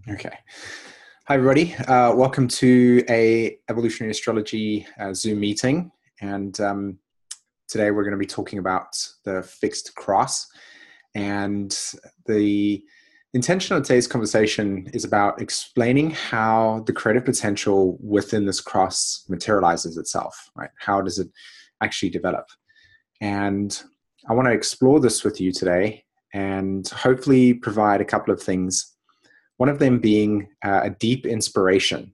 Okay. Hi, everybody. Welcome to a Evolutionary Astrology Zoom meeting. And today we're going to be talking about the fixed cross. And the intention of today's conversation is about explaining how the creative potential within this cross materializes itself, right? How does it actually develop? And I want to explore this with you today and hopefully provide a couple of things. One of them being a deep inspiration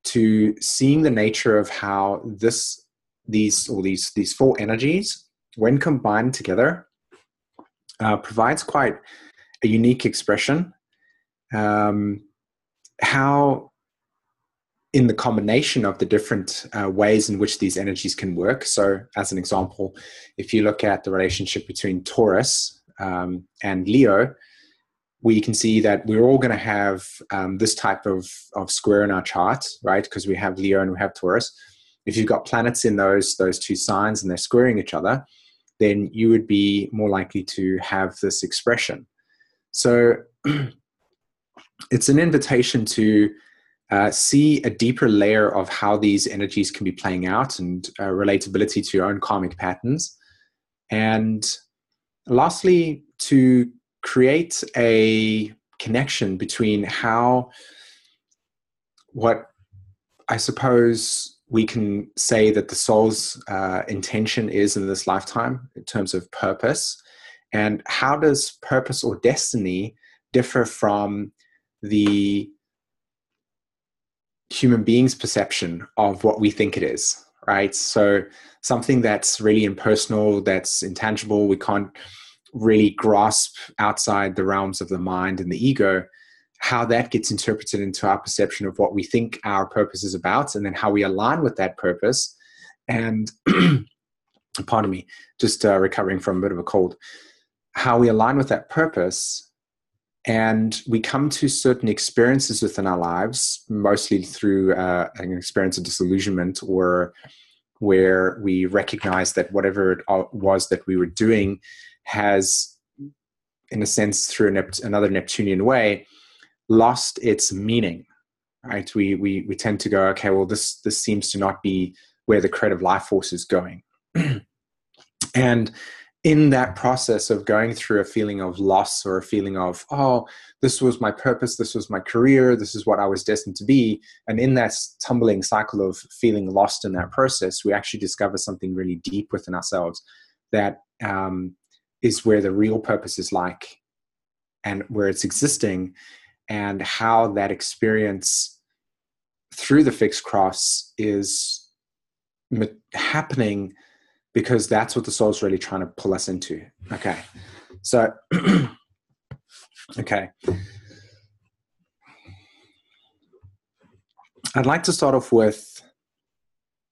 to seeing the nature of how these four energies, when combined together, provides quite a unique expression. How in the combination of the different ways in which these energies can work. So as an example, if you look at the relationship between Taurus and Leo, we can see that we're all going to have this type of square in our chart, right? Because we have Leo and we have Taurus. If you've got planets in those two signs and they're squaring each other, then you would be more likely to have this expression. So it's an invitation to see a deeper layer of how these energies can be playing out and relatability to your own karmic patterns. And lastly, to create a connection between what I suppose we can say that the soul's intention is in this lifetime in terms of purpose, and how does purpose or destiny differ from the human being's perception of what we think it is, right? So something that's really impersonal, that's intangible, we can't really grasp outside the realms of the mind and the ego, how that gets interpreted into our perception of what we think our purpose is about, and then how we align with that purpose. And pardon me, just recovering from a bit of a cold, how we align with that purpose, and we come to certain experiences within our lives, mostly through an experience of disillusionment, or where we recognize that whatever it was that we were doing has, in a sense, through another Neptunian way, lost its meaning, right? We tend to go, okay, well, this seems to not be where the creative life force is going. And in that process of going through a feeling of loss, or a feeling of, oh, this was my purpose, this was my career, this is what I was destined to be, and in that tumbling cycle of feeling lost in that process, we actually discover something really deep within ourselves that is where the real purpose is like, and where it's existing, and how that experience through the fixed cross is happening, because that's what the soul's really trying to pull us into. Okay. So, okay. I'd like to start off with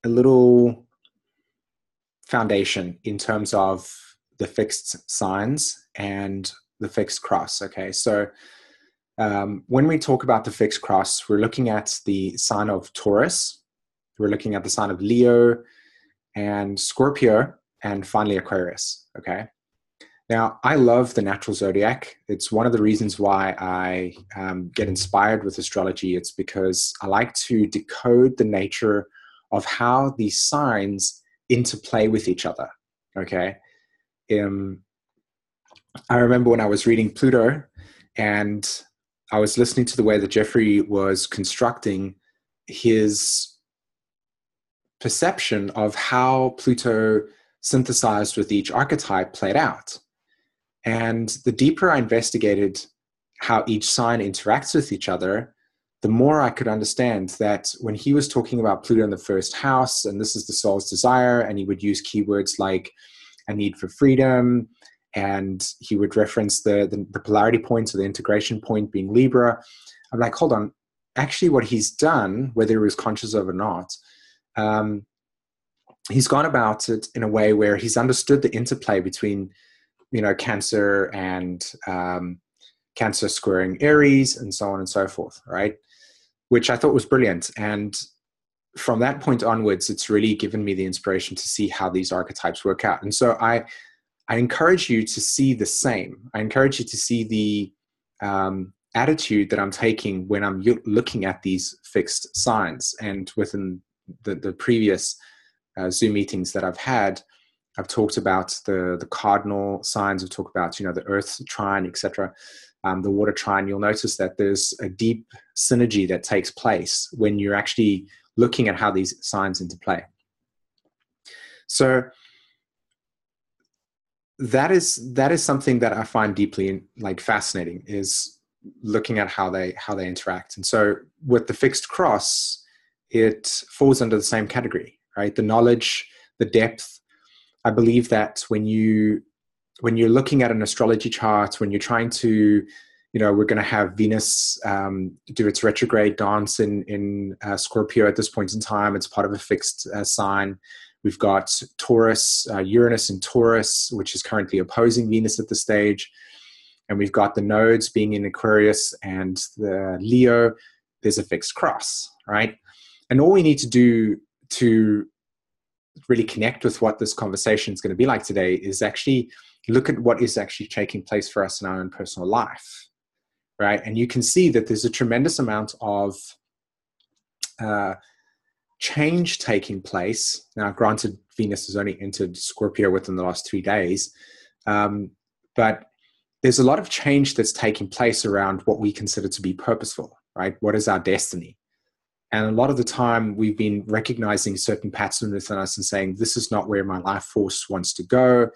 a little foundation in terms of the fixed signs and the fixed cross. Okay, so when we talk about the fixed cross, we're looking at the sign of Taurus, we're looking at the sign of Leo and Scorpio, and finally Aquarius. Okay, now I love the natural zodiac. It's one of the reasons why I get inspired with astrology. It's because I like to decode the nature of how these signs interplay with each other. Okay. I remember when I was reading Pluto, and I was listening to the way that Jeffrey was constructing his perception of how Pluto synthesized with each archetype played out. And the deeper I investigated how each sign interacts with each other, the more I could understand that when he was talking about Pluto in the first house, and this is the soul's desire, and he would use keywords like a need for freedom, and he would reference the polarity point, or the integration point being Libra. I'm like, hold on, actually what he's done, whether he was conscious of it or not, he's gone about it in a way where he's understood the interplay between, Cancer and Cancer squaring Aries, and so on and so forth, right? Which I thought was brilliant. And from that point onwards, it's really given me the inspiration to see how these archetypes work out. And so I encourage you to see the same. I encourage you to see attitude that I'm taking when I'm looking at these fixed signs. And within the previous Zoom meetings that I've had, I've talked about the cardinal signs. I've talked about, the earth trine, etc., the water trine. You'll notice that there's a deep synergy that takes place when you're actually looking at how these signs interplay. So that is something that I find deeply fascinating, is looking at how they interact. And so with the fixed cross, it falls under the same category, right? The knowledge, the depth. I believe that when you're looking at an astrology chart, when you're trying to, we're going to have Venus do its retrograde dance in Scorpio at this point in time. It's part of a fixed sign. We've got Taurus, Uranus in Taurus, which is currently opposing Venus at this stage. And we've got the nodes being in Aquarius and the Leo. There's a fixed cross, right? And all we need to do to really connect with what this conversation is going to be like today is actually look at what is actually taking place for us in our own personal life, right? And you can see that there's a tremendous amount of change taking place. Now, granted, Venus has only entered Scorpio within the last 3 days, but there's a lot of change that's taking place around what we consider to be purposeful, right? What is our destiny? And a lot of the time we've been recognizing certain patterns within us and saying, this is not where my life force wants to go.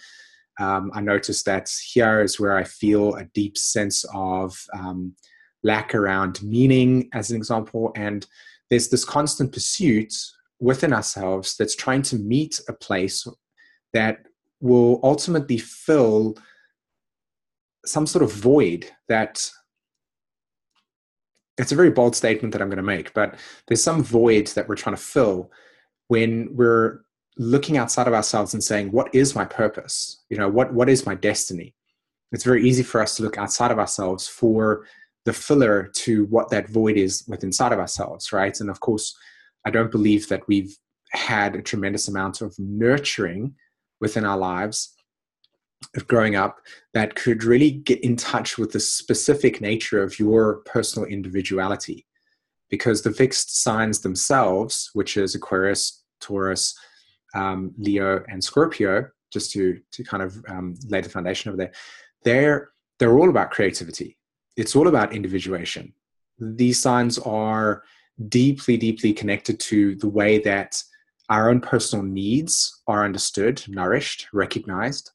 I noticed that here is where I feel a deep sense of lack around meaning, as an example. And there's this constant pursuit within ourselves that's trying to meet a place that will ultimately fill some sort of void. That it's a very bold statement that I'm going to make, but there's some void that we're trying to fill when we're looking outside of ourselves and saying, what is my purpose? What is my destiny? It's very easy for us to look outside of ourselves for the filler to what that void is within inside of ourselves, right? And of course, I don't believe that we've had a tremendous amount of nurturing within our lives of growing up that could really get in touch with the specific nature of your personal individuality. Because the fixed signs themselves, which is Aquarius, Taurus, Leo, and Scorpio, just to kind of lay the foundation over there, they're all about creativity. It's all about individuation. These signs are deeply, deeply connected to the way that our own personal needs are understood, nourished, recognized.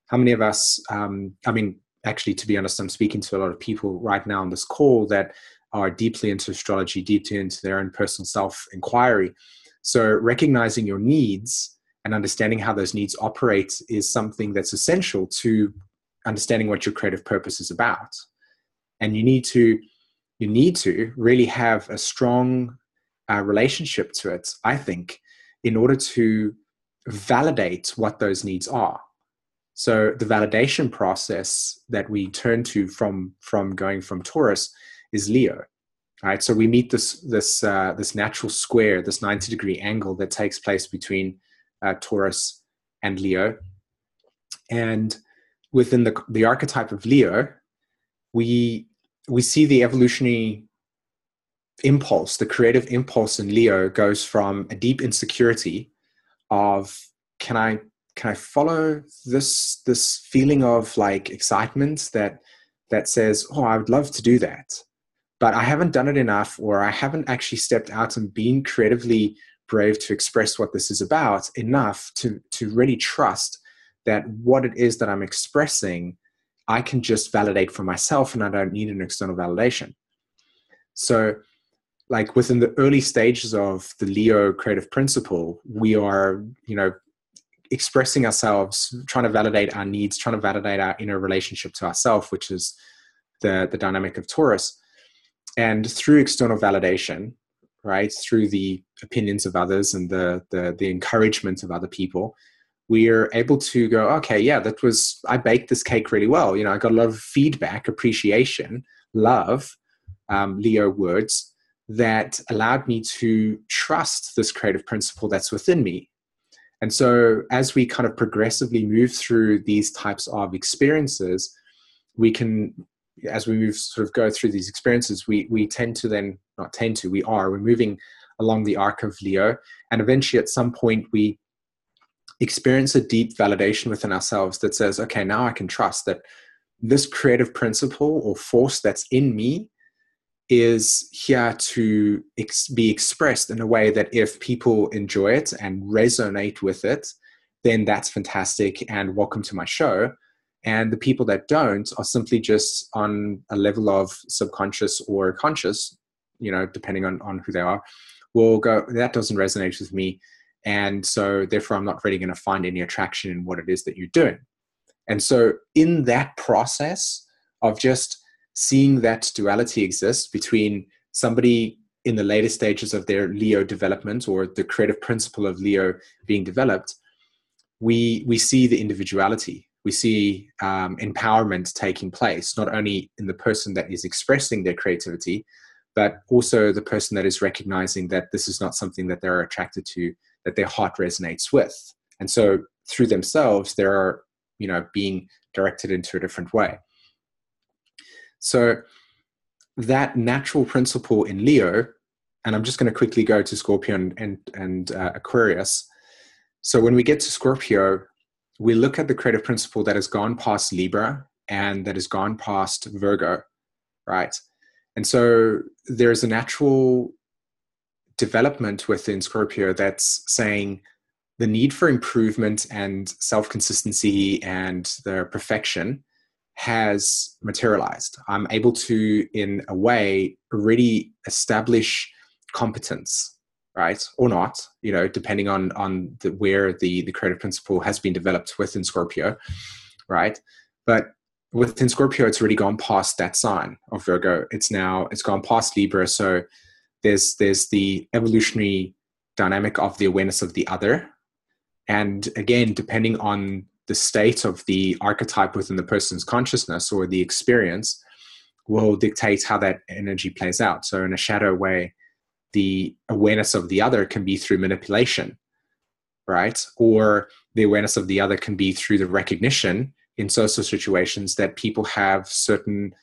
How many of us, actually, to be honest, I'm speaking to a lot of people right now on this call that are deeply into astrology, deeply into their own personal self-inquiry. So recognizing your needs and understanding how those needs operate is something that's essential to understanding what your creative purpose is about. And you need to really have a strong relationship to it, I think, in order to validate what those needs are. So the validation process that we turn to from going from Taurus is Leo, right? So we meet this natural square, this 90-degree angle that takes place between Taurus and Leo. And within the archetype of Leo, we see the evolutionary impulse, the creative impulse in Leo goes from a deep insecurity of, can I follow this feeling of excitement that says, oh, I would love to do that, but I haven't done it enough, or I haven't actually stepped out and been creatively brave to express what this is about enough to really trust that what it is that I'm expressing, I can just validate for myself and I don't need an external validation. So within the early stages of the Leo creative principle, we are, expressing ourselves, trying to validate our needs, trying to validate our inner relationship to ourselves, which is the dynamic of Taurus. And through external validation, right, through the opinions of others and the encouragement of other people, we are able to go, okay, yeah, I baked this cake really well. I got a lot of feedback, appreciation, love, Leo words, that allowed me to trust this creative principle that's within me. And so as we kind of progressively move through these types of experiences, we can as we move, sort of go through these experiences, we tend to then, not tend to, we're moving along the arc of Leo. And eventually at some point we experience a deep validation within ourselves that says, okay, now I can trust that this creative principle or force that's in me is here to be expressed in a way that if people enjoy it and resonate with it, then that's fantastic and welcome to my show. And the people that don't are simply just on a level of subconscious or conscious, depending on who they are, will go, that doesn't resonate with me. And so therefore I'm not really going to find any attraction in what it is that you're doing. And so in that process of just seeing that duality exist between somebody in the later stages of their Leo development, or the creative principle of Leo being developed, we see the individuality. We see empowerment taking place, not only in the person that is expressing their creativity, but also the person that is recognizing that this is not something that they're attracted to, that their heart resonates with. And so through themselves, they're, being directed into a different way. So that natural principle in Leo, and I'm just going to quickly go to Scorpio and Aquarius. So when we get to Scorpio, we look at the creative principle that has gone past Libra and that has gone past Virgo, right? And so there's a natural development within Scorpio that's saying the need for improvement and self-consistency and the perfection has materialized. I'm able to, in a way, already establish competence, right? Or not, depending on where the creative principle has been developed within Scorpio, right? But within Scorpio, it's already gone past that sign of Virgo. It's gone past Libra. So there's the evolutionary dynamic of the awareness of the other. And again, depending on the state of the archetype within the person's consciousness or the experience, will dictate how that energy plays out. So in a shadow way, the awareness of the other can be through manipulation, right? Or the awareness of the other can be through the recognition in social situations that people have certain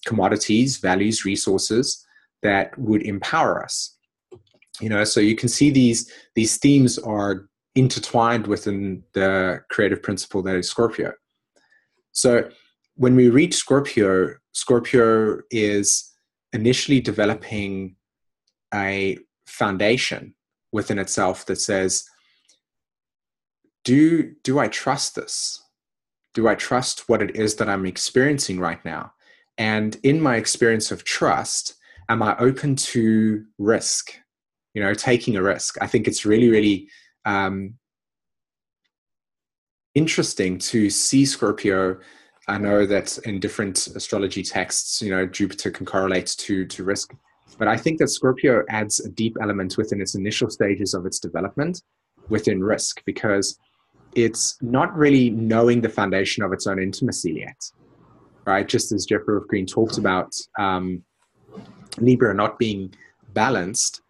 commodities, values, resources that would empower us. So you can see these themes are intertwined within the creative principle that is Scorpio. So when we reach Scorpio, Scorpio is initially developing a foundation within itself that says, do I trust this? Do I trust what it is that I'm experiencing right now? And in my experience of trust, am I open to risk? Taking a risk. I think it's really, really interesting to see Scorpio. I know that in different astrology texts, Jupiter can correlate to risk. But I think that Scorpio adds a deep element within its initial stages of its development within risk, because it's not really knowing the foundation of its own intimacy yet, right? Just as Jeffrey of Green talked about Libra not being balanced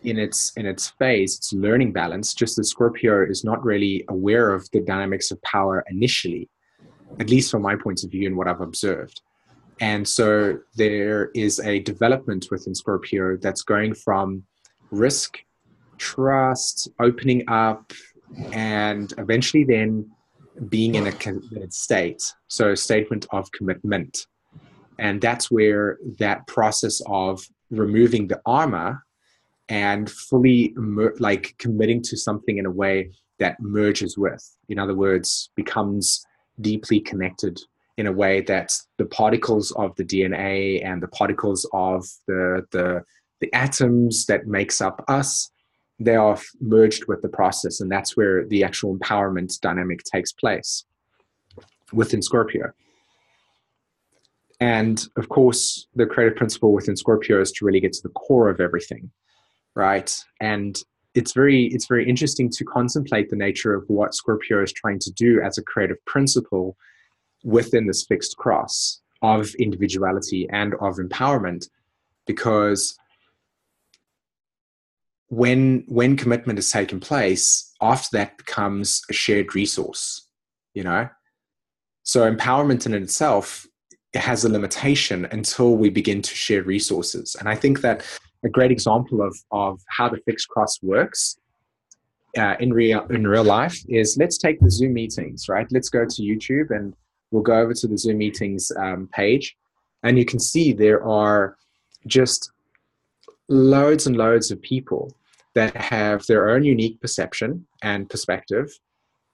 in its phase, it's learning balance, just as Scorpio is not really aware of the dynamics of power initially, at least from my point of view and what I've observed. And so there is a development within Scorpio that's going from risk, trust, opening up, and eventually then being in a committed state. So a statement of commitment. And that's where that process of removing the armor and fully committing to something in a way that merges with, in other words, becomes deeply connected in a way that the particles of the DNA and the particles of the atoms that makes up us, they are merged with the process. And that's where the actual empowerment dynamic takes place within Scorpio. And of course, the creative principle within Scorpio is to really get to the core of everything, right? And it's very interesting to contemplate the nature of what Scorpio is trying to do as a creative principle within this fixed cross of individuality and of empowerment, because when commitment has taken place, after that becomes a shared resource, So empowerment in itself has a limitation until we begin to share resources. And I think that a great example of how the fixed cross works in real life is, let's take the Zoom meetings, right? Let's go to YouTube and we'll go over to the Zoom meetings page, and you can see there are just loads and loads of people that have their own unique perception and perspective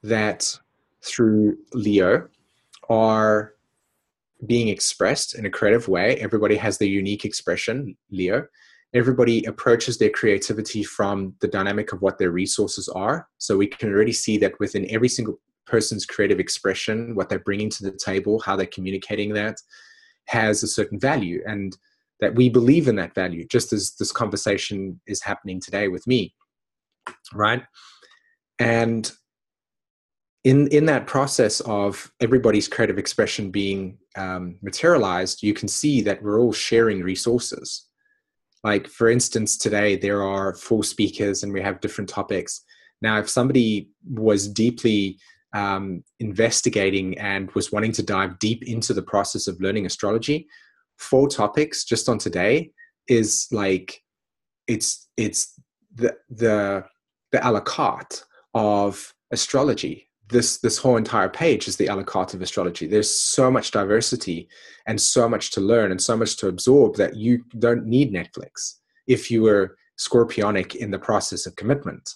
that through Leo are being expressed in a creative way. Everybody has their unique expression, Leo. Everybody approaches their creativity from the dynamic of what their resources are. So we can already see that within every single person's creative expression, what they're bringing to the table, how they're communicating that, has a certain value, and that we believe in that value, just as this conversation is happening today with me, right? And in that process of everybody's creative expression being materialized, you can see that we're all sharing resources. Like, for instance, today there are 4 speakers and we have different topics. Now, if somebody was deeply investigating and was wanting to dive deep into the process of learning astrology, 4 topics just on today is like, it's the a la carte of astrology. This whole entire page is the a la carte of astrology. There's so much diversity and so much to learn and so much to absorb that you don't need Netflix if you were Scorpionic in the process of commitment,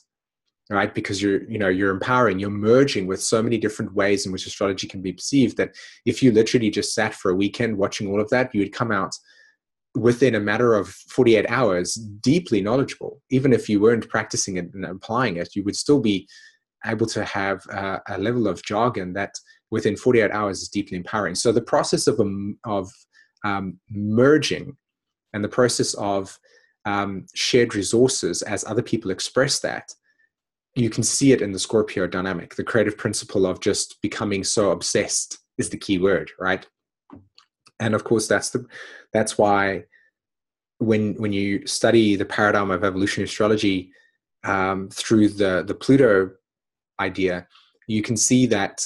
right? Because you're empowering, you're merging with so many different ways in which astrology can be perceived, that if you literally just sat for a weekend watching all of that, you would come out within a matter of 48 hours deeply knowledgeable. Even if you weren't practicing it and applying it, you would still be able to have a level of jargon that within 48 hours is deeply empowering. So the process of merging and the process of shared resources as other people express that, you can see it in the Scorpio dynamic. The creative principle of just becoming so obsessed is the key word, right? And of course, that's why when you study the paradigm of evolutionary astrology through the Pluto idea, you can see that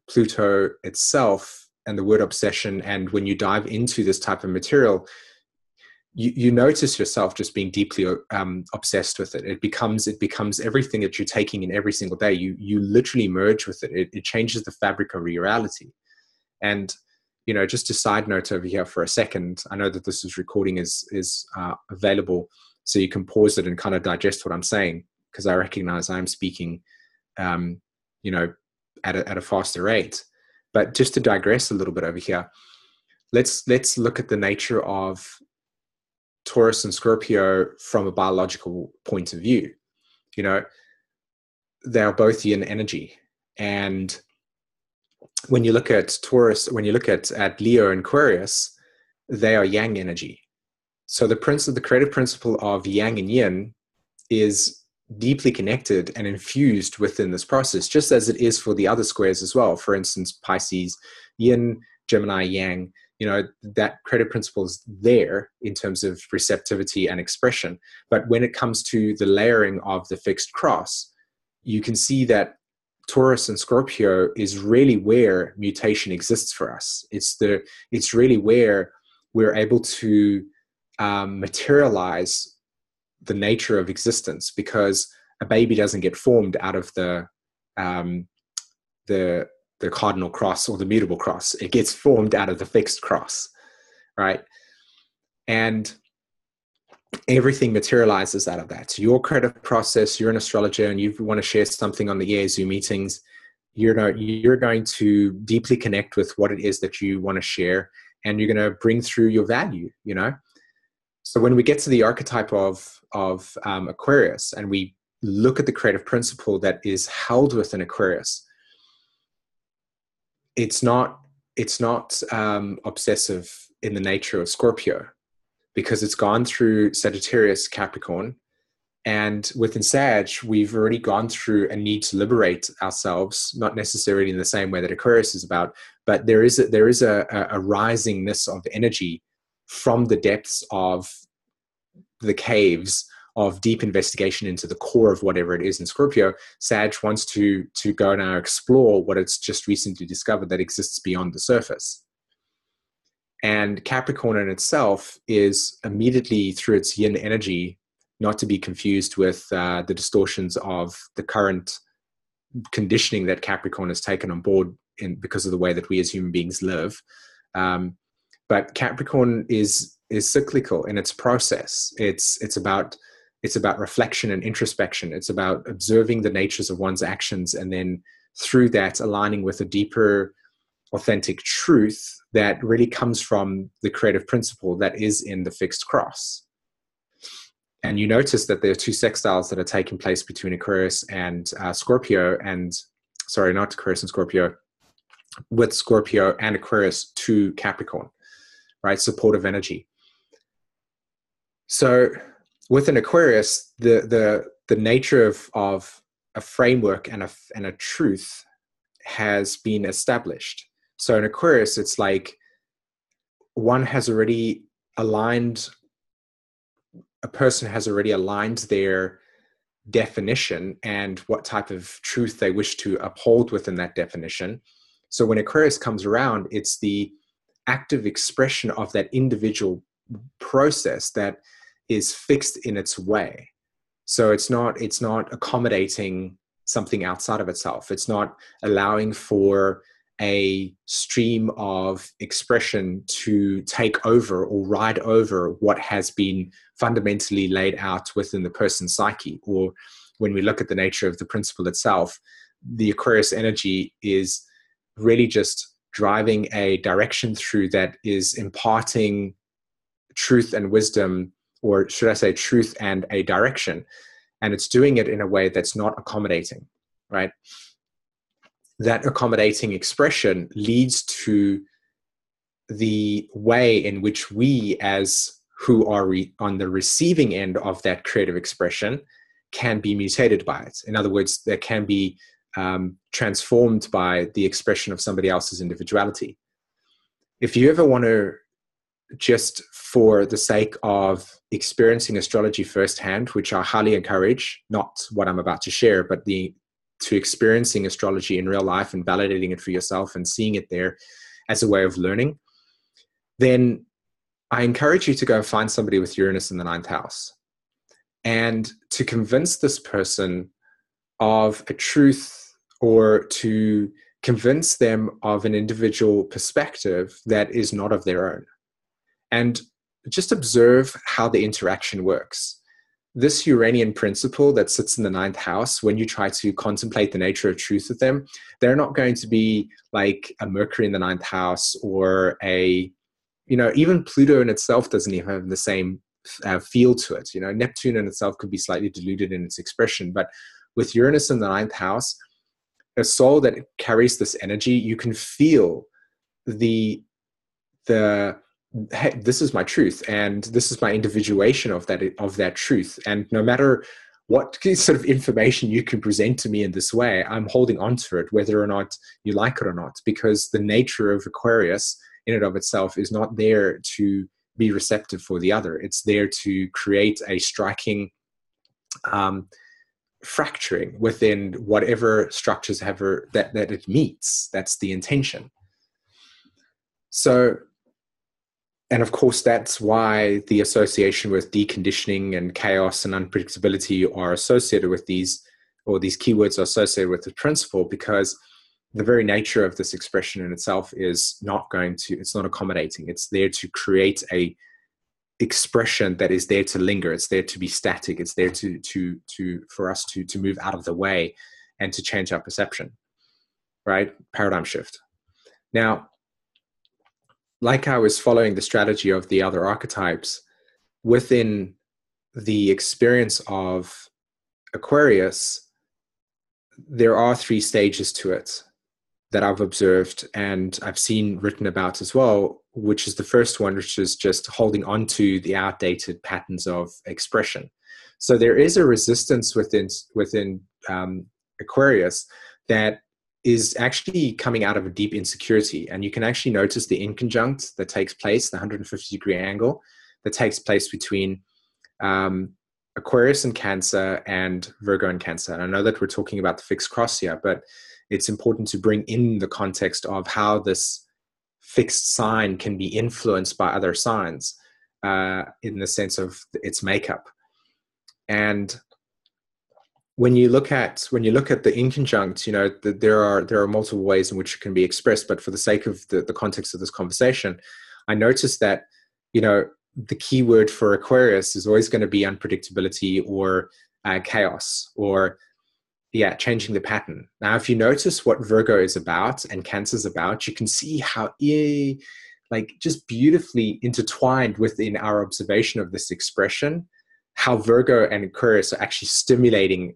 Pluto itself and the word obsession, and when you dive into this type of material, you notice yourself just being deeply obsessed with it. It becomes everything that you're taking in every single day. You literally merge with it. It changes the fabric of your reality. And just a side note over here for a second, I know that this recording is available, so you can pause it and kind of digest what I'm saying, because I recognize I'm speaking at a faster rate. But just to digress a little bit over here, let's look at the nature of Taurus and Scorpio from a biological point of view. They are both yin energy. And when you look at Taurus, when you look at Leo and Aquarius, they are yang energy. So the creative principle of yang and yin is deeply connected and infused within this process, just as it is for the other squares as well. For instance, Pisces, yin, Gemini, yang, that creative principle is there in terms of receptivity and expression. But when it comes to the layering of the fixed cross, you can see that Taurus and Scorpio is really where mutation exists for us. It's really where we're able to materialize the nature of existence, because a baby doesn't get formed out of the cardinal cross or the mutable cross. It gets formed out of the fixed cross, right? And everything materializes out of that. So your creative process, you're an astrologer and you want to share something on the EA Zoom meetings, you're going to deeply connect with what it is that you want to share, and you're going to bring through your value, So when we get to the archetype of Aquarius and we look at the creative principle that is held within Aquarius, it's not obsessive in the nature of Scorpio, because it's gone through Sagittarius, Capricorn, and within Sag, we've already gone through a need to liberate ourselves, not necessarily in the same way that Aquarius is about, but there is a risingness of energy from the depths of the caves of deep investigation into the core of whatever it is in Scorpio. Sag wants to go now explore what it's just recently discovered that exists beyond the surface. And Capricorn in itself is immediately, through its yin energy, not to be confused with the distortions of the current conditioning that Capricorn has taken on board because of the way that we as human beings live. But Capricorn is cyclical in its process. It's about reflection and introspection. It's about observing the natures of one's actions, and then through that aligning with a deeper, authentic truth that really comes from the creative principle that is in the fixed cross. And you notice that there are two sextiles that are taking place between Aquarius and Scorpio, and sorry, not Aquarius and Scorpio, with Scorpio and Aquarius to Capricorn, right? Supportive energy. So with an Aquarius, the nature of a framework and a truth has been established. So in Aquarius, it's like one has already aligned, a person has already aligned their definition and what type of truth they wish to uphold within that definition. So when Aquarius comes around, it's the active expression of that individual process that is fixed in its way. So it's not accommodating something outside of itself. It's not allowing for a stream of expression to take over or ride over what has been fundamentally laid out within the person's psyche. Or when we look at the nature of the principle itself, the Aquarius energy is really just driving a direction through that is imparting truth and wisdom, or should I say truth and a direction. And it's doing it in a way that's not accommodating, right? That accommodating expression leads to the way in which we, as who are on the receiving end of that creative expression, can be mutated by it. In other words, that can be transformed by the expression of somebody else's individuality. If you ever want to, just for the sake of experiencing astrology firsthand, which I highly encourage, not what I'm about to share, but to experiencing astrology in real life and validating it for yourself and seeing it there as a way of learning, then I encourage you to go and find somebody with Uranus in the 9th house and to convince this person of a truth, or to convince them of an individual perspective that is not of their own. And just observe how the interaction works. This Uranian principle that sits in the 9th house, when you try to contemplate the nature of truth with them, they're not going to be like a Mercury in the 9th house, or even Pluto in itself doesn't even have the same feel to it. Neptune in itself could be slightly diluted in its expression, but with Uranus in the 9th house, a soul that carries this energy, you can feel the hey, this is my truth, and this is my individuation of that truth. And no matter what sort of information you can present to me in this way, I'm holding on to it, whether or not you like it or not, because the nature of Aquarius in and of itself is not there to be receptive for the other. It's there to create a striking fracturing within whatever structures that it meets. That's the intention. So, and of course, that's why the association with deconditioning and chaos and unpredictability are associated with these, or these keywords are associated with the principle, because the very nature of this expression in itself is it's not accommodating. It's there to create a expression that is there to linger. It's there to be static. It's there for us to move out of the way and to change our perception, right? Paradigm shift. Now, like I was following the strategy of the other archetypes, within the experience of Aquarius, there are 3 stages to it that I've observed and I've seen written about as well, which is the first one, which is just holding on to the outdated patterns of expression. So there is a resistance within Aquarius that is actually coming out of a deep insecurity. And you can actually notice the inconjunct that takes place, the 150-degree angle that takes place between Aquarius and Cancer and Virgo and Cancer. And I know that we're talking about the fixed cross here, but it's important to bring in the context of how this fixed sign can be influenced by other signs in the sense of its makeup. And when you look at the inconjunct, there are multiple ways in which it can be expressed. But for the sake of the context of this conversation, I noticed that the key word for Aquarius is always going to be unpredictability or chaos, or changing the pattern. Now, if you notice what Virgo is about and Cancer is about, you can see how just beautifully intertwined within our observation of this expression, how Virgo and Aquarius are actually stimulating,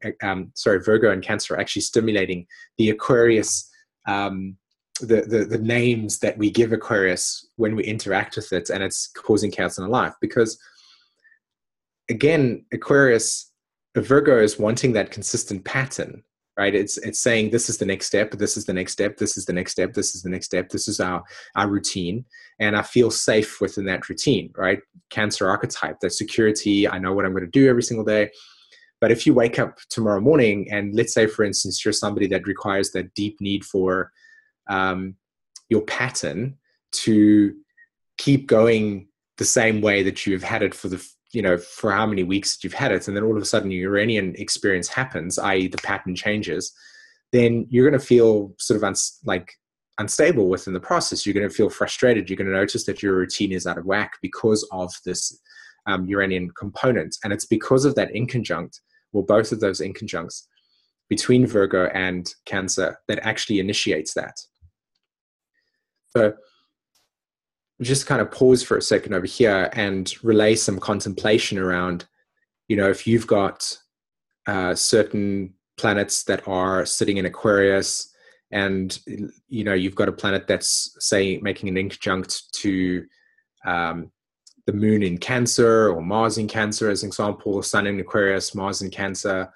Virgo and Cancer are actually stimulating the Aquarius, the names that we give Aquarius when we interact with it, and it's causing chaos in our life. Because again, Virgo is wanting that consistent pattern, right? It's saying, this is the next step, this is the next step, this is the next step, this is the next step, this is our routine, and I feel safe within that routine, right? Cancer archetype, that security, I know what I'm going to do every single day. But if you wake up tomorrow morning and let's say, for instance, you're somebody that requires that deep need for your pattern to keep going the same way that you've had it for how many weeks that you've had it, and then all of a sudden your Uranian experience happens, i.e. the pattern changes, then you're going to feel sort of unstable within the process. You're going to feel frustrated. You're going to notice that your routine is out of whack because of this Uranian component. And it's because of that inconjunct, or both of those inconjuncts between Virgo and Cancer, that actually initiates that. So just kind of pause for a second over here and relay some contemplation around, if you've got certain planets that are sitting in Aquarius, and you've got a planet that's, say, making an inconjunct to the moon in Cancer, or Mars in Cancer as an example, Sun in Aquarius, Mars in Cancer.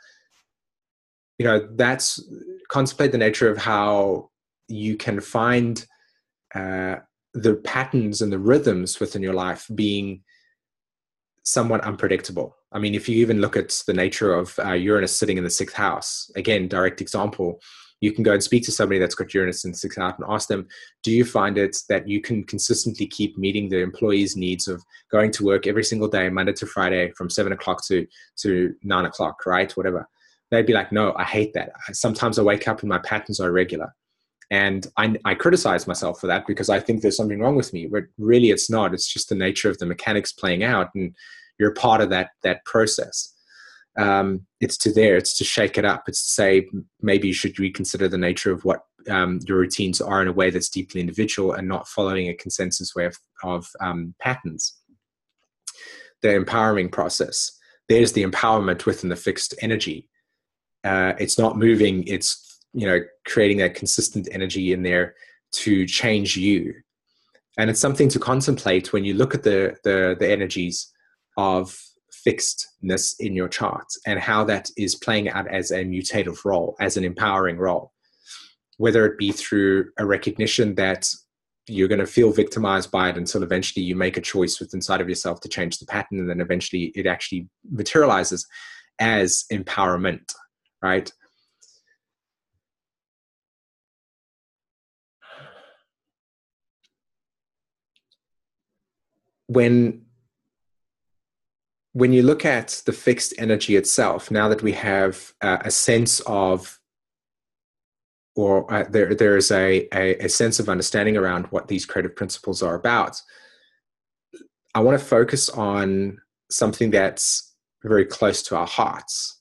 That's contemplate the nature of how you can find the patterns and the rhythms within your life being somewhat unpredictable. I mean, if you even look at the nature of Uranus sitting in the 6th house, again, direct example, you can go and speak to somebody that's got Uranus in the 6th house and ask them, do you find it that you can consistently keep meeting the employees' needs of going to work every single day, Monday to Friday, from 7 o'clock to 9 o'clock, right? Whatever. They'd be like, no, I hate that. Sometimes I wake up and my patterns are irregular. And I criticize myself for that because I think there's something wrong with me, but really it's not. It's just the nature of the mechanics playing out, and you're a part of that process. It's to shake it up. It's to say, maybe you should reconsider the nature of what your routines are in a way that's deeply individual and not following a consensus way of patterns. The empowering process. There's the empowerment within the fixed energy. It's not moving, it's creating that consistent energy in there to change you. And it's something to contemplate when you look at the energies of fixedness in your chart and how that is playing out as a mutative role, as an empowering role, whether it be through a recognition that you're going to feel victimized by it until eventually you make a choice within inside of yourself to change the pattern, and then eventually it actually materializes as empowerment, right? When you look at the fixed energy itself, now that we have a sense of, or there is a sense of understanding around what these creative principles are about, I want to focus on something that's very close to our hearts.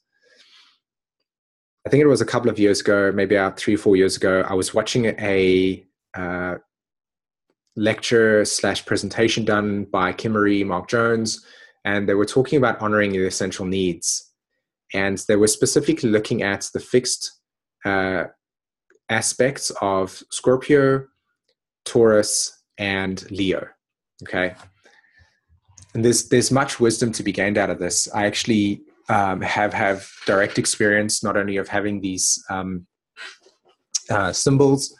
I think it was a couple of years ago, maybe 3 or 4 years ago, I was watching a lecture / presentation done by Kim Marie, Mark Jones, and they were talking about honoring the essential needs. And they were specifically looking at the fixed aspects of Scorpio, Taurus, and Leo. Okay. And there's much wisdom to be gained out of this. I actually have direct experience, not only of having these symbols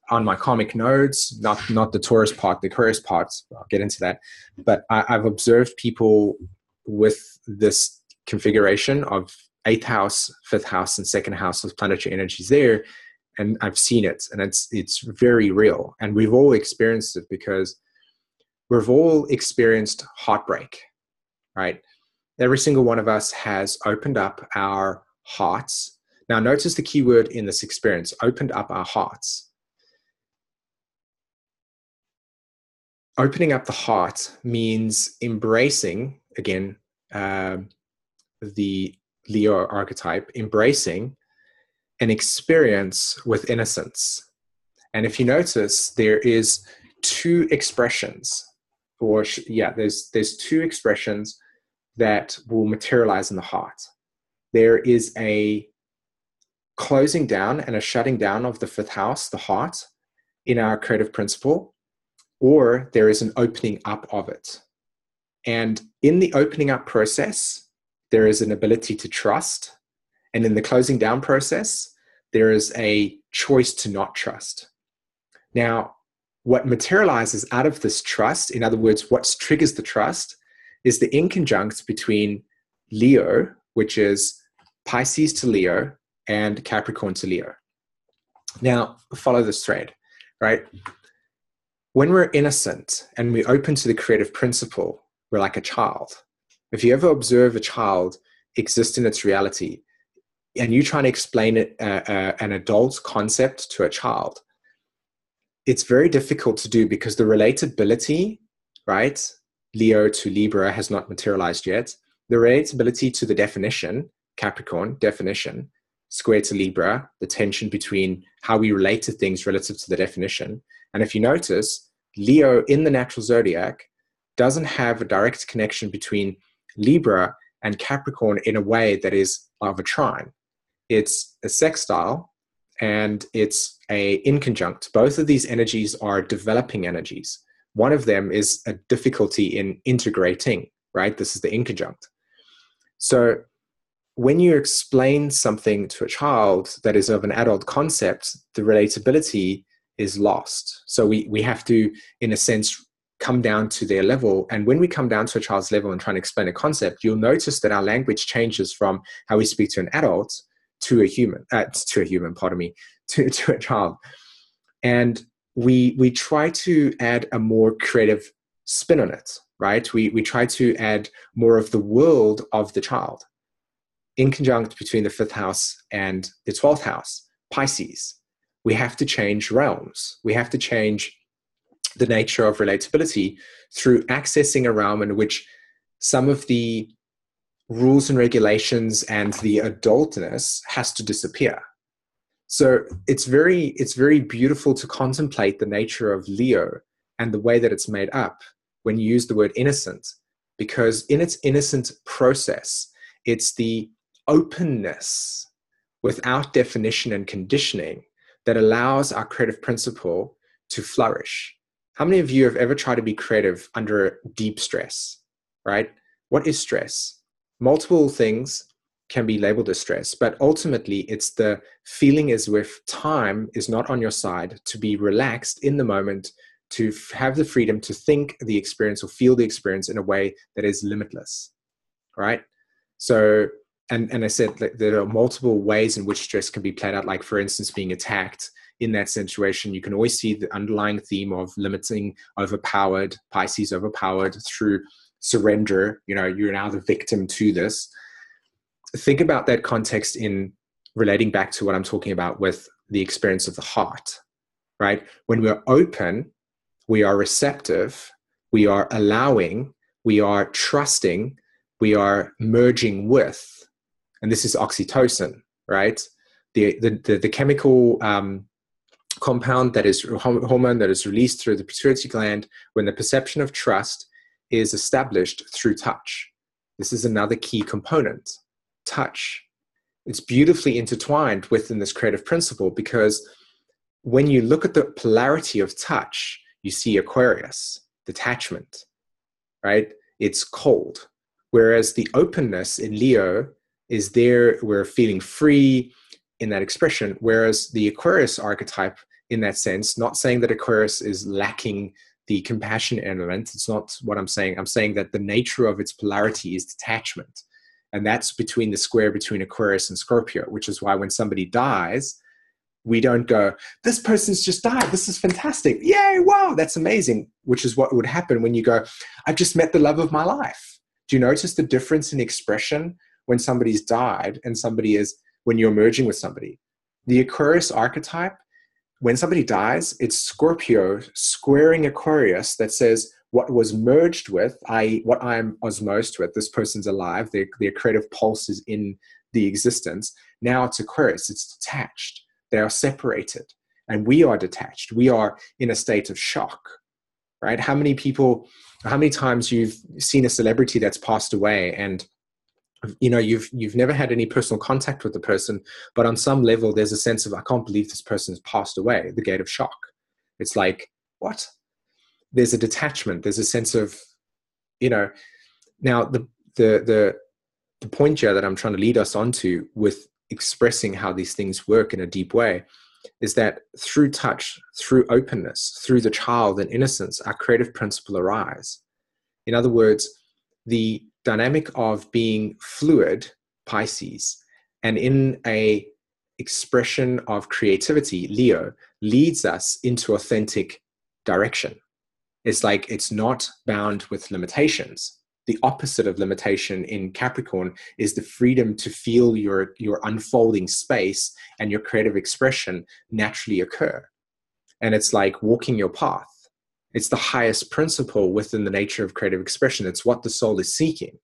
on my karmic nodes, not the Taurus part, the Aquarius part, I'll get into that. But I've observed people with this configuration of 8th house, 5th house, and 2nd house with planetary energies there, and I've seen it, and it's very real. And we've all experienced it because we've all experienced heartbreak, right? Every single one of us has opened up our hearts. Now, notice the key word in this experience, opened up our hearts. Opening up the heart means embracing, again, the Leo archetype, embracing an experience with innocence. And if you notice, there is two expressions, there's two expressions that will materialize in the heart. There is a closing down and a shutting down of the fifth house, the heart, in our creative principle, or there is an opening up of it. And in the opening up process, there is an ability to trust. And in the closing down process, there is a choice to not trust. Now, what materializes out of this trust, in other words, what triggers the trust, is the inconjunct between Leo, which is Pisces to Leo, and Capricorn to Leo. Now, follow this thread, right? When we're innocent and we open to the creative principle, we're like a child. If you ever observe a child exist in its reality, and you try to explain it, an adult concept to a child, it's very difficult to do because the relatability, right? Leo to Libra has not materialized yet. The relatability to the definition, Capricorn definition, square to Libra, the tension between how we relate to things relative to the definition. And if you notice, Leo in the natural zodiac doesn't have a direct connection between Libra and Capricorn in a way that is of a trine. It's a sextile and it's a inconjunct. Both of these energies are developing energies. One of them is a difficulty in integrating, right? This is the inconjunct. So when you explain something to a child that is of an adult concept, the relatability is lost. So we have to, in a sense, come down to their level. And when we come down to a child's level and try and explain a concept, you'll notice that our language changes from how we speak to an adult to a human, to a child. And we try to add a more creative spin on it, right? We try to add more of the world of the child. Inconjunct between the fifth house and the 12th house, Pisces. We have to change realms. We have to change the nature of relatability through accessing a realm in which some of the rules and regulations and the adultness has to disappear. So it's very beautiful to contemplate the nature of Leo and the way that it's made up when you use the word innocent, because in its innocent process, it's the openness without definition and conditioning that allows our creative principle to flourish. How many of you have ever tried to be creative under deep stress, right? What is stress? Multiple things can be labeled as stress, but ultimately it's the feeling as if time is not on your side, to be relaxed in the moment, to have the freedom to think the experience or feel the experience in a way that is limitless, right? So, and I said that there are multiple ways in which stress can be played out, like for instance, being attacked. In that situation, you can always see the underlying theme of limiting, overpowered, Pisces overpowered through surrender. You know, you're now the victim to this. Think about that context in relating back to what I'm talking about with the experience of the heart, right? When we're open, we are receptive, we are allowing, we are trusting, we are merging with, and this is oxytocin, right? The chemical compound that is hormone that is released through the pituitary gland when the perception of trust is established through touch. This is another key component, touch. It's beautifully intertwined within this creative principle, because when you look at the polarity of touch, you see Aquarius, detachment, right? It's cold. Whereas the openness in Leo is there, we're feeling free in that expression. Whereas the Aquarius archetype, in that sense, not saying that Aquarius is lacking the compassion element. It's not what I'm saying. I'm saying that the nature of its polarity is detachment. And that's between the square between Aquarius and Scorpio, which is why when somebody dies, We don't go, this person's just died. This is fantastic. Yay, wow, that's amazing. Which is what would happen when you go, I've just met the love of my life. Do you notice the difference in expression when somebody's died and when you're merging with somebody? The Aquarius archetype, when somebody dies, it's Scorpio squaring Aquarius that says what was merged with, i.e. what I'm osmosed with, this person's alive, their creative pulse is in the existence. Now it's Aquarius, it's detached. They are separated, and we are detached. We are in a state of shock, right? How many times you've seen a celebrity that's passed away, and you've never had any personal contact with the person, but on some level there's a sense of, I can't believe this person has passed away, the gate of shock. It's like, what? There's a detachment, there's a sense of, now the point here that I'm trying to lead us onto with expressing how these things work in a deep way is that through touch, through openness, through the child and innocence, our creative principle arise. In other words, the dynamic of being fluid, Pisces, and in a expression of creativity, Leo, leads us into authentic direction. It's like it's not bound with limitations. The opposite of limitation in Capricorn is the freedom to feel your unfolding space and your creative expression naturally occur. And it's like walking your path. It's the highest principle within the nature of creative expression. It's what the soul is seeking.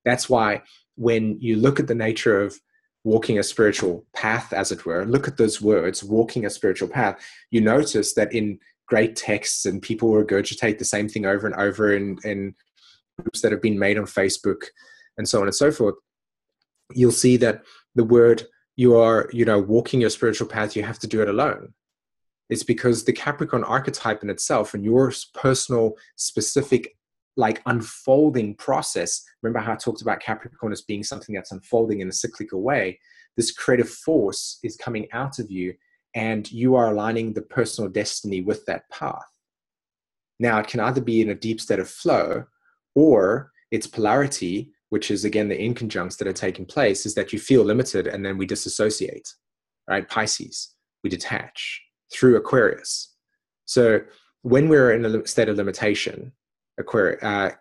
That's why when you look at the nature of walking a spiritual path, as it were, look at those words, walking a spiritual path, you notice that in great texts, and people regurgitate the same thing over and over in groups that have been made on Facebook and so on and so forth, you'll see that the word you are, walking your spiritual path, you have to do it alone. It's because the Capricorn archetype in itself and your personal, specific, unfolding process. Remember how I talked about Capricorn as being something that's unfolding in a cyclical way? This creative force is coming out of you, and you are aligning the personal destiny with that path. Now, it can either be in a deep state of flow, or its polarity, which is again the inconjuncts that are taking place, is that you feel limited and then we disassociate, right? Pisces, we detach through Aquarius. So when we're in a state of limitation,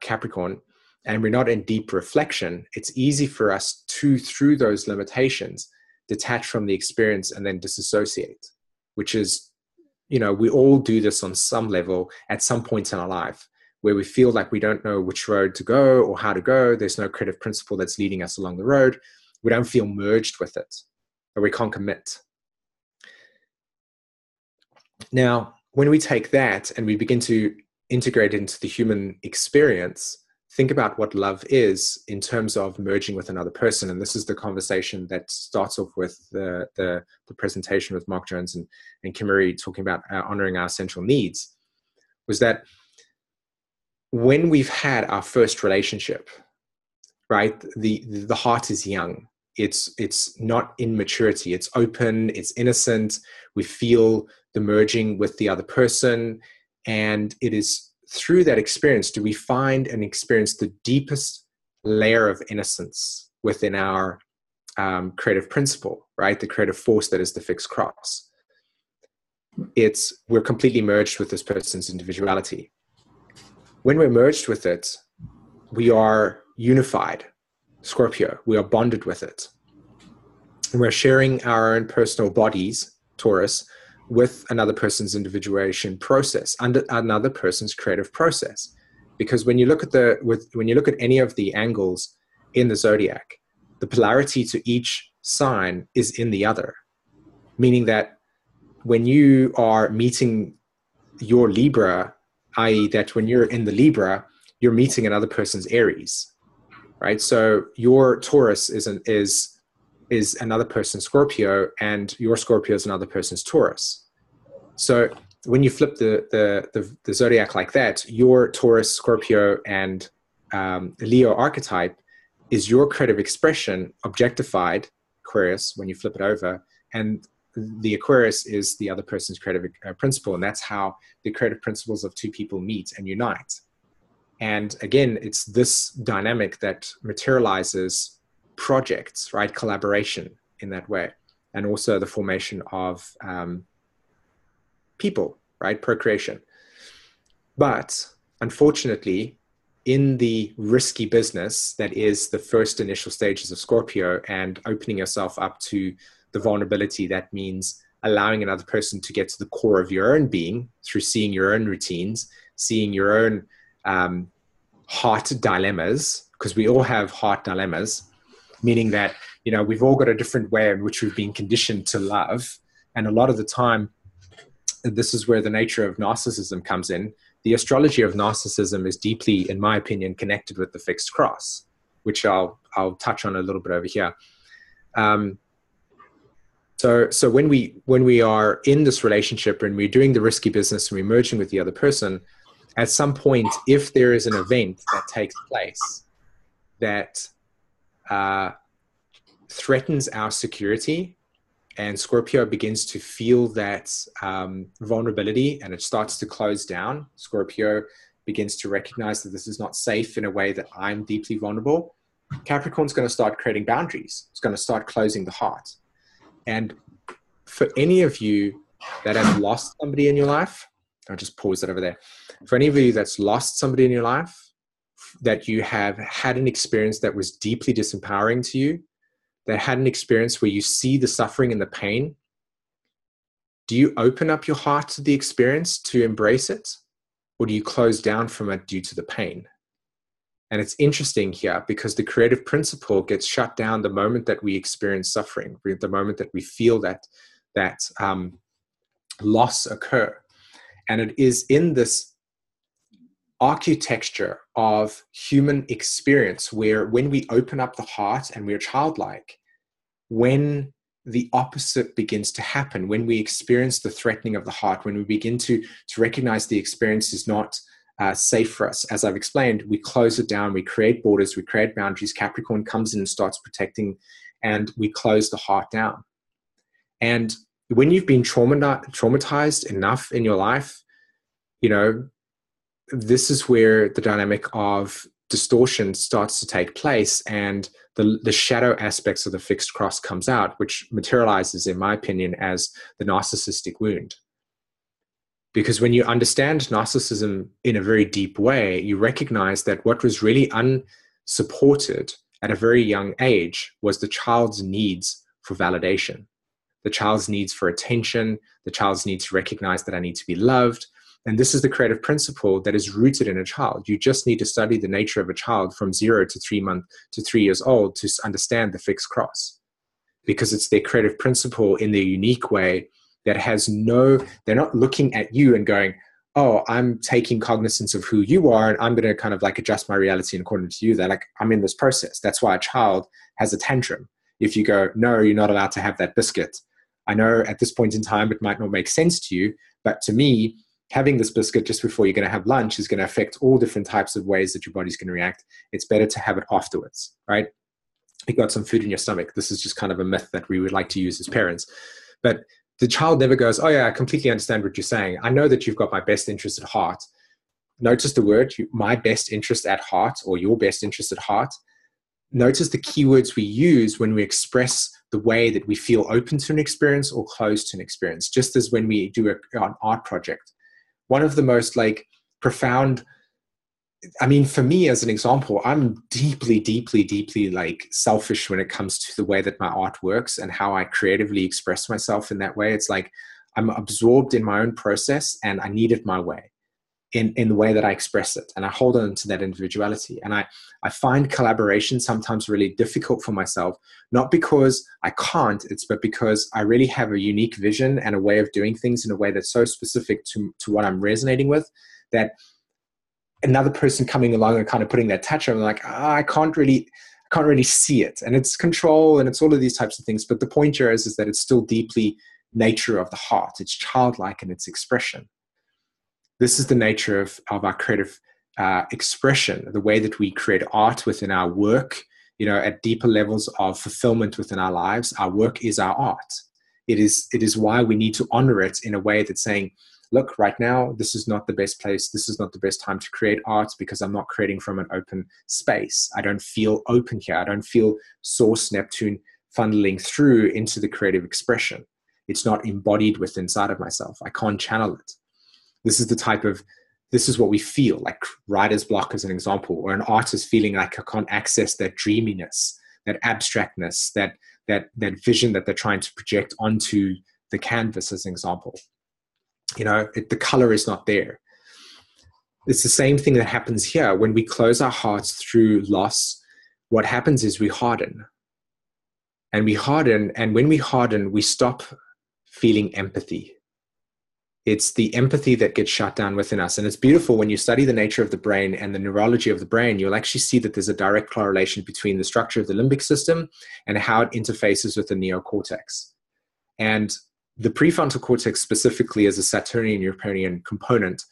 Capricorn, and we're not in deep reflection, it's easy for us to, through those limitations, detach from the experience and then disassociate, which is, we all do this on some level at some point in our life, where we feel like we don't know which road to go or how to go. There's no creative principle that's leading us along the road. We don't feel merged with it, or we can't commit. Now, when we take that and we begin to integrate it into the human experience, think about what love is in terms of merging with another person. And this is the conversation that starts off with the presentation with Mark Jones and Kimmery talking about honoring our essential needs, was that when we've had our first relationship, right, the heart is young. It's not immaturity. It's open. It's innocent. We feel the merging with the other person, and it is through that experience do we find and experience the deepest layer of innocence within our creative principle, right? The creative force that is the fixed cross. We're completely merged with this person's individuality. When we're merged with it, we are unified, Scorpio. We are bonded with it. And we're sharing our own personal bodies, Taurus, with another person's individuation process, under another person's creative process. Because when you look at any of the angles in the zodiac, the polarity to each sign is in the other. Meaning that when you are meeting your Libra, i.e. that when you're in the Libra, you're meeting another person's Aries, right? So your Taurus is another person's Scorpio, and your Scorpio is another person's Taurus. So when you flip the zodiac like that, your Taurus, Scorpio, and Leo archetype is your creative expression objectified, Aquarius, when you flip it over, and the Aquarius is the other person's creative principle, and that's how the creative principles of two people meet and unite. And again, it's this dynamic that materializes projects, right? Collaboration in that way. and also the formation of people, right? Procreation. But unfortunately, in the risky business that is the first initial stages of Scorpio and opening yourself up to the vulnerability, that means allowing another person to get to the core of your own being through seeing your own routines, seeing your own heart dilemmas, because we all have heart dilemmas, meaning that, you know, we've all got a different way in which we've been conditioned to love. And a lot of the time, this is where the nature of narcissism comes in. The astrology of narcissism is deeply, in my opinion, connected with the fixed cross, which I'll touch on a little bit over here. So when we are in this relationship and we're doing the risky business and we're merging with the other person, at some point, if there is an event that takes place that threatens our security, and Scorpio begins to feel that vulnerability and it starts to close down, Scorpio begins to recognize that this is not safe in a way that I'm deeply vulnerable, Capricorn's going to start creating boundaries. It's going to start closing the heart. And for any of you that have lost somebody in your life, I'll just pause that over there. For any of you that's lost somebody in your life, that you have had an experience that was deeply disempowering to you, that had an experience where you see the suffering and the pain, do you open up your heart to the experience to embrace it? Or do you close down from it due to the pain? And it's interesting here because the creative principle gets shut down the moment that we experience suffering, the moment that we feel that loss occur. And it is in this architecture of human experience where when we open up the heart and we're childlike, when the opposite begins to happen, when we experience the threatening of the heart, when we begin to recognize the experience is not safe for us, as I've explained, we close it down, we create borders, we create boundaries. Capricorn comes in and starts protecting, and we close the heart down. And when you've been traumatized enough in your life, you know, this is where the dynamic of distortion starts to take place, and the shadow aspects of the fixed cross comes out, which materializes, in my opinion, as the narcissistic wound. Because when you understand narcissism in a very deep way, you recognize that what was really unsupported at a very young age was the child's needs for validation, the child's needs for attention, the child's need to recognize that I need to be loved. And this is the creative principle that is rooted in a child. You just need to study the nature of a child from 0 to 3 years old to understand the fixed cross, because it's their creative principle in their unique way that has they're not looking at you and going, oh, I'm taking cognizance of who you are and I'm going to kind of like adjust my reality according to you. They're like, I'm in this process. That's why a child has a tantrum. If you go, no, you're not allowed to have that biscuit. I know at this point in time, it might not make sense to you, but to me, having this biscuit just before you're going to have lunch is going to affect all different types of ways that your body's going to react. It's better to have it afterwards, right? You got some food in your stomach. This is just kind of a myth that we would like to use as parents. But the child never goes, oh yeah, I completely understand what you're saying. I know that you've got my best interest at heart. Notice the word, my best interest at heart, or your best interest at heart. Notice the keywords we use when we express the way that we feel open to an experience or closed to an experience, just as when we do an art project. One of the most like profound, I mean, for me as an example, I'm deeply, deeply, deeply like selfish when it comes to the way that my art works and how I creatively express myself in that way. It's like I'm absorbed in my own process and I need it my way in the way that I express it. And I hold on to that individuality. And I find collaboration sometimes really difficult for myself, not because I can't, but because I really have a unique vision and a way of doing things in a way that's so specific to what I'm resonating with, that another person coming along and kind of putting that touch on, I'm like, I can't really see it. And it's control and it's all of these types of things. But the point here is that it's still deeply nature of the heart. It's childlike in its expression. This is the nature of our creative expression, the way that we create art within our work, you know, at deeper levels of fulfillment within our lives. Our work is our art. It is why we need to honor it in a way that's saying, look, right now, this is not the best place. This is not the best time to create art because I'm not creating from an open space. I don't feel open here. I don't feel Source Neptune funneling through into the creative expression. It's not embodied within inside of myself. I can't channel it. This is what we feel, like writer's block as an example, or an artist feeling like I can't access that dreaminess, that abstractness, that vision that they're trying to project onto the canvas as an example. The color is not there. It's the same thing that happens here. When we close our hearts through loss, what happens is we harden. And when we harden, we stop feeling empathy. It's the empathy that gets shut down within us. And it's beautiful when you study the nature of the brain and the neurology of the brain, you'll actually see that there's a direct correlation between the structure of the limbic system and how it interfaces with the neocortex. And the prefrontal cortex specifically is a Saturnian-Uranian component.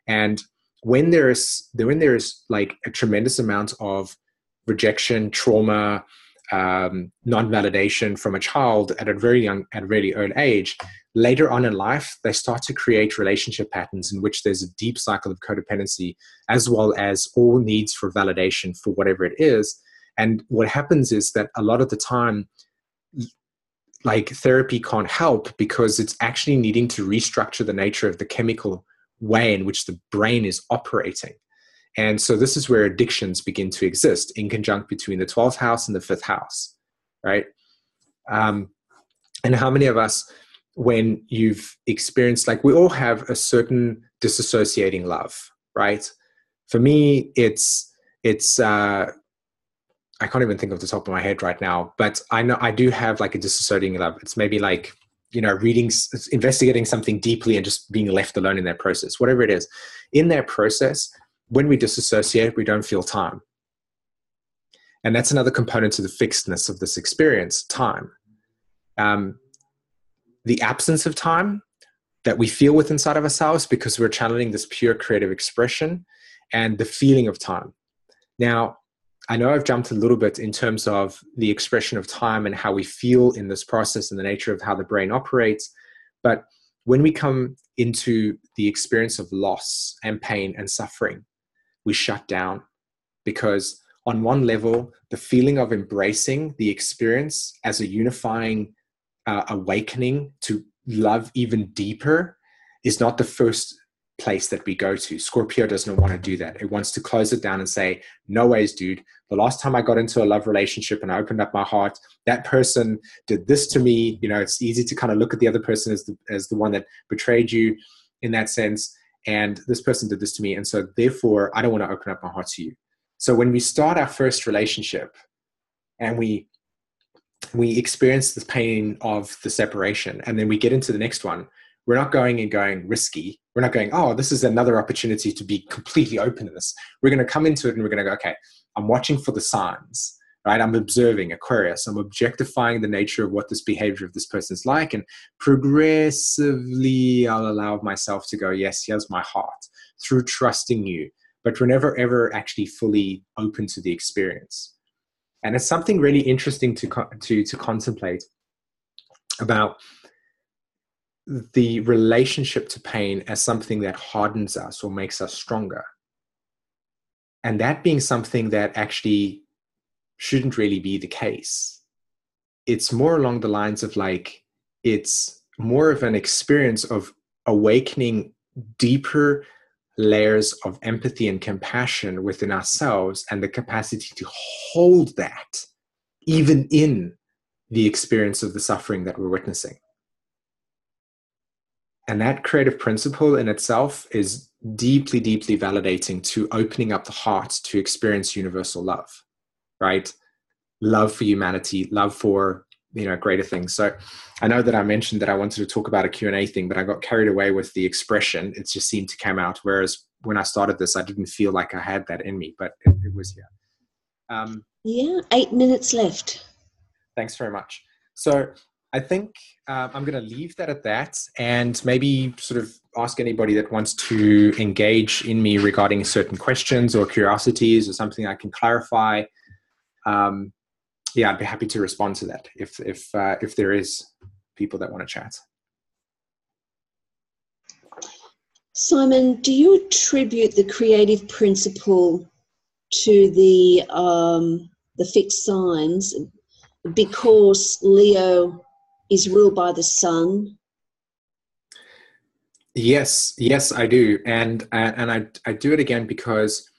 And when there is like a tremendous amount of rejection, trauma, non-validation from a child at a really early age, later on in life, they start to create relationship patterns in which there's a deep cycle of codependency, as well as all needs for validation for whatever it is. And what happens is that a lot of the time, like, therapy can't help because it's actually needing to restructure the nature of the chemical way in which the brain is operating. And so this is where addictions begin to exist in conjunct between the 12th house and the 5th house, right? And how many of us, when you've experienced, like, we all have a certain disassociating love, right? For me, it's I can't even think off the top of my head right now, but I know I do have like a disassociating love. It's maybe like, investigating something deeply and just being left alone in that process, whatever it is. In that process, when we disassociate, we don't feel time. And that's another component to the fixedness of this experience, time. The absence of time that we feel within inside of ourselves because we're channeling this pure creative expression, and the feeling of time. Now, I know I've jumped a little bit in terms of the expression of time and how we feel in this process and the nature of how the brain operates. But when we come into the experience of loss and pain and suffering, we shut down, because on one level, the feeling of embracing the experience as a unifying awakening to love even deeper is not the first place that we go to. Scorpio doesn't want to do that. It wants to close it down and say, no ways, dude. The last time I got into a love relationship and I opened up my heart, that person did this to me. It's easy to kind of look at the other person as the one that betrayed you in that sense. And this person did this to me. And so therefore, I don't want to open up my heart to you. So when we start our first relationship and we experience the pain of the separation, and then we get into the next one, we're not going risky. We're not going, oh, this is another opportunity to be completely open to this. We're going to come into it and we're going to go, okay, I'm watching for the signs, right? I'm observing Aquarius. I'm objectifying the nature of what this behavior of this person's like. And progressively, I'll allow myself to go, yes, here's my heart, through trusting you. But we're never, ever actually fully open to the experience. And it's something really interesting to contemplate about the relationship to pain as something that hardens us or makes us stronger. And that being something that actually shouldn't really be the case. It's more along the lines of like, it's more of an experience of awakening deeper layers of empathy and compassion within ourselves, and the capacity to hold that even in the experience of the suffering that we're witnessing. And that creative principle in itself is deeply, deeply validating to opening up the heart to experience universal love, right? Love for humanity, love for, greater things. So I know that I mentioned that I wanted to talk about a Q&A thing, but I got carried away with the expression. It just seemed to come out. Whereas when I started this, I didn't feel like I had that in me, but it was here. 8 minutes left. Thanks very much. So I think I'm going to leave that at that, and maybe sort of ask anybody that wants to engage in me regarding certain questions or curiosities or something I can clarify. I'd be happy to respond to that if there is people that want to chat. SΥmონ, do you attribute the creative principle to the fixed signs because Leo is ruled by the sun? Yes, yes, I do. And I do it again because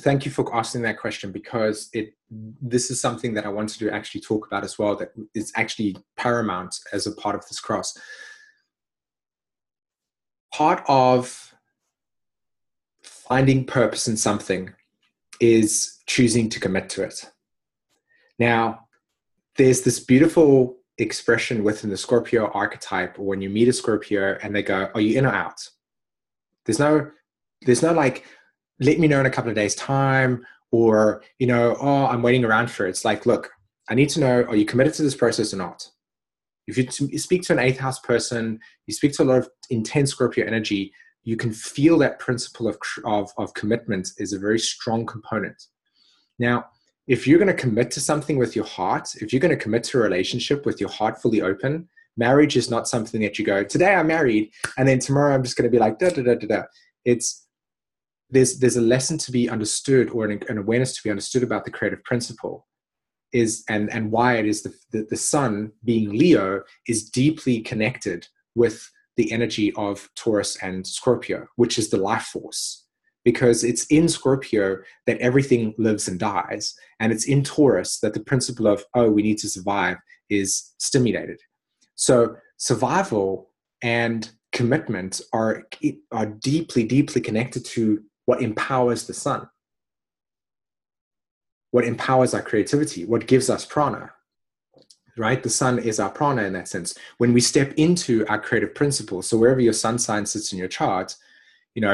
thank you for asking that question, because this is something that I wanted to actually talk about as well, that is actually paramount as a part of this cross. Part of finding purpose in something is choosing to commit to it. Now, there's this beautiful expression within the Scorpio archetype when you meet a Scorpio and they go, are you in or out? There's no like, let me know in a couple of days time, or, oh, I'm waiting around for it. It's like, look, I need to know, are you committed to this process or not? If you speak to an 8th house person, you speak to a lot of intense Scorpio energy, you can feel that principle of commitment is a very strong component. Now, if you're going to commit to something with your heart, if you're going to commit to a relationship with your heart fully open, marriage is not something that you go, today I'm married, and then tomorrow I'm just going to be like, da, da, da, da, da. There's a lesson to be understood, or an awareness to be understood about the creative principle, and why it is the sun, being Leo, is deeply connected with the energy of Taurus and Scorpio, which is the life force. Because it's in Scorpio that everything lives and dies. And it's in Taurus that the principle of, oh, we need to survive is stimulated. So survival and commitment are deeply, deeply connected to what empowers the sun, what empowers our creativity, what gives us prana, right? The sun is our prana in that sense. When we step into our creative principles, so wherever your sun sign sits in your chart,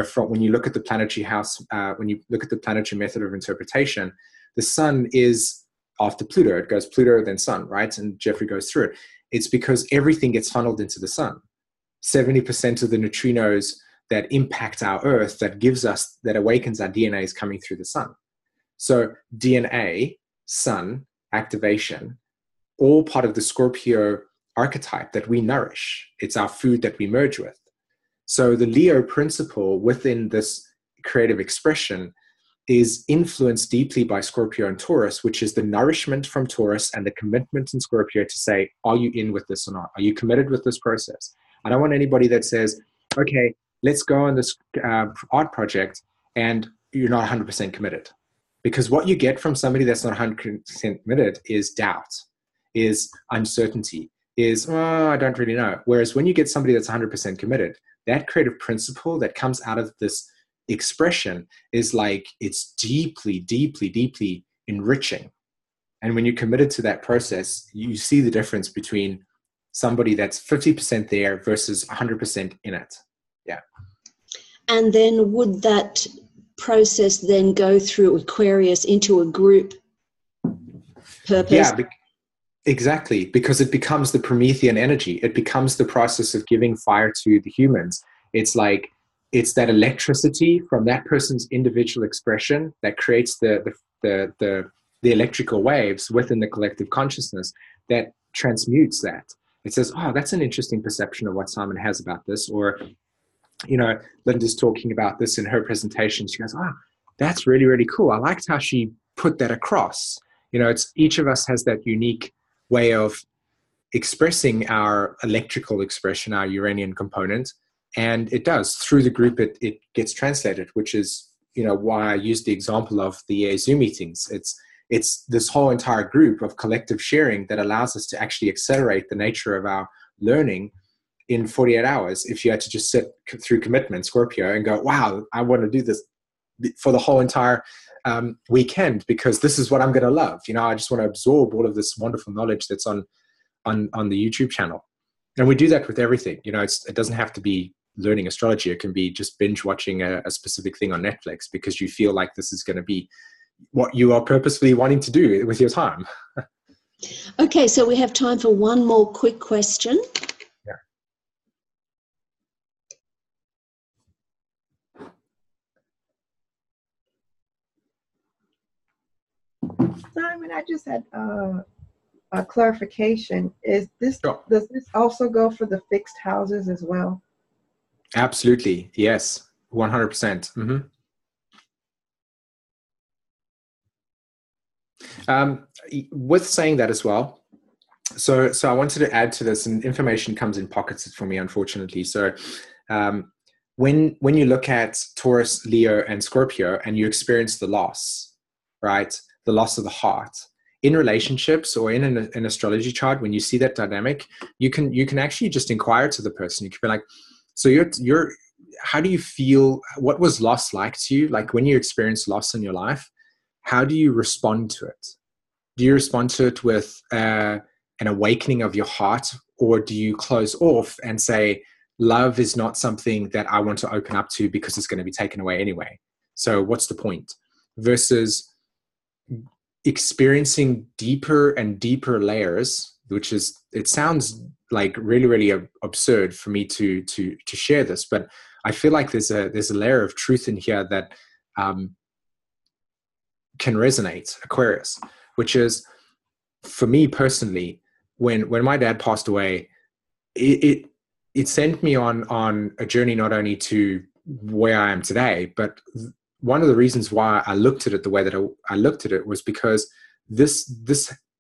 from when you look at the planetary house, when you look at the planetary method of interpretation, the sun is after Pluto. It goes Pluto, then sun, right? And Jeffrey goes through it. It's because everything gets funneled into the sun. 70% of the neutrinos that impact our Earth, that awakens our DNA, is coming through the sun. So DNA, sun, activation, all part of the Scorpio archetype that we nourish. It's our food that we merge with. So the Leo principle within this creative expression is influenced deeply by Scorpio and Taurus, which is the nourishment from Taurus and the commitment in Scorpio to say, are you in with this or not? Are you committed with this process? I don't want anybody that says, okay, let's go on this art project and you're not 100% committed. Because what you get from somebody that's not 100% committed is doubt, is uncertainty, is, oh, I don't really know. Whereas when you get somebody that's 100% committed, that creative principle that comes out of this expression is like, it's deeply, deeply, deeply enriching. And when you're committed to that process, you see the difference between somebody that's 50% there versus 100% in it. Yeah. And then would that process then go through Aquarius into a group purpose? Yeah, exactly, because it becomes the Promethean energy. It becomes the process of giving fire to the humans. It's like, it's that electricity from that person's individual expression that creates the electrical waves within the collective consciousness that transmutes that. It says, oh, that's an interesting perception of what SÍmÖN has about this. Or, Linda's talking about this in her presentation. She goes, oh, that's really, really cool. I liked how she put that across. It's each of us has that unique way of expressing our electrical expression, our Uranian component, and it does through the group. It gets translated, which is why I used the example of the EA Zoom meetings. It's this whole entire group of collective sharing that allows us to actually accelerate the nature of our learning in 48 hours. If you had to just sit through commitment, Scorpio, and go, wow, I want to do this for the whole entire weekend because this is what I'm going to love. I just want to absorb all of this wonderful knowledge that's on the YouTube channel. And we do that with everything. It doesn't have to be learning astrology. It can be just binge watching a specific thing on Netflix because you feel like this is going to be what you are purposefully wanting to do with your time. Okay, so we have time for one more quick question. Yeah. SÍmÖN, I just had a clarification. Does this also go for the fixed houses as well? Absolutely. Yes. 100%. Mm-hmm. With saying that as well, so I wanted to add to this, and information comes in pockets for me, unfortunately. So when you look at Taurus, Leo, and Scorpio, and you experience the loss, right? The loss of the heart in relationships or in an astrology chart, when you see that dynamic, you can actually just inquire to the person. You can be like, so you're how do you feel? What was loss like to you? Like when you experience loss in your life, how do you respond to it? Do you respond to it with an awakening of your heart, or do you close off and say, love is not something that I want to open up to because it's going to be taken away anyway? So what's the point? Versus experiencing deeper and deeper layers, which is, it sounds like really, really absurd for me to share this, but I feel like there's a layer of truth in here that can resonate, Aquarius, which is, for me personally, when my dad passed away, it sent me on a journey not only to where I am today, but one of the reasons why I looked at it the way that I looked at it was because this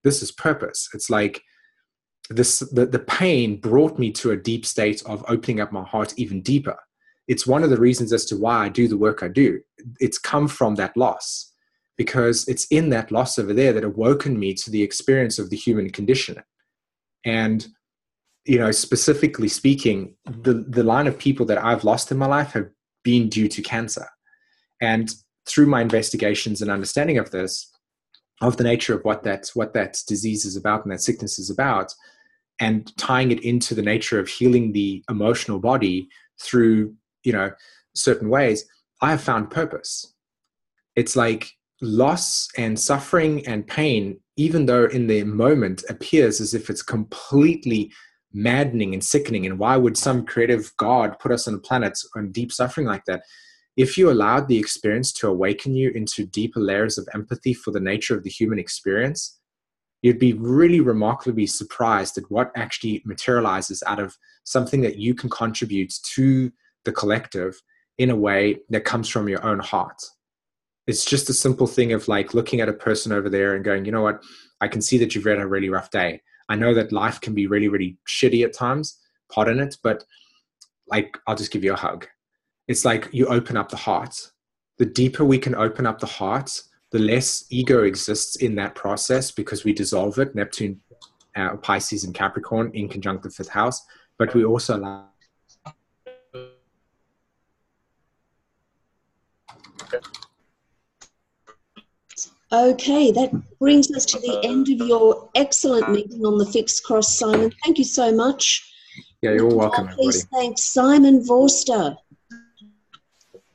is purpose. It's like the pain brought me to a deep state of opening up my heart even deeper. It's one of the reasons as to why I do the work I do. It's come from that loss, because it's in that loss over there that awoken me to the experience of the human condition. And, you know, specifically speaking, the line of people that I've lost in my life have been due to cancer. And through my investigations and understanding of this, of the nature of what that disease is about and that sickness is about, and tying it into the nature of healing the emotional body through, you know, certain ways, I have found purpose. It's like loss and suffering and pain, even though in the moment appears as if it's completely maddening and sickening, and why would some creative God put us on a planet on deep suffering like that? If you allowed the experience to awaken you into deeper layers of empathy for the nature of the human experience, you'd be really remarkably surprised at what actually materializes out of something that you can contribute to the collective in a way that comes from your own heart. It's just a simple thing of like looking at a person over there and going, you know what, I can see that you've had a really rough day. I know that life can be really, really shitty at times, pardon it, but like, I'll just give you a hug. It's like you open up the heart. The deeper we can open up the heart, the less ego exists in that process, because we dissolve it. Neptune, Pisces, and Capricorn in conjunct the fifth house. But we also allow. Okay, that brings us to the end of your excellent meeting on the fixed cross, SΥmონ. Thank you so much. Yeah, you're welcome, everybody. Please thank SΥmۆn Vorster.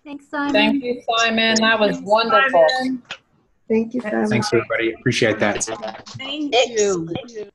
Thanks, SΥmۆn. Thank you, SΥmۆn. That was wonderful. Thank you, Simon. Thanks, everybody. Appreciate that. Thank Excellent. you.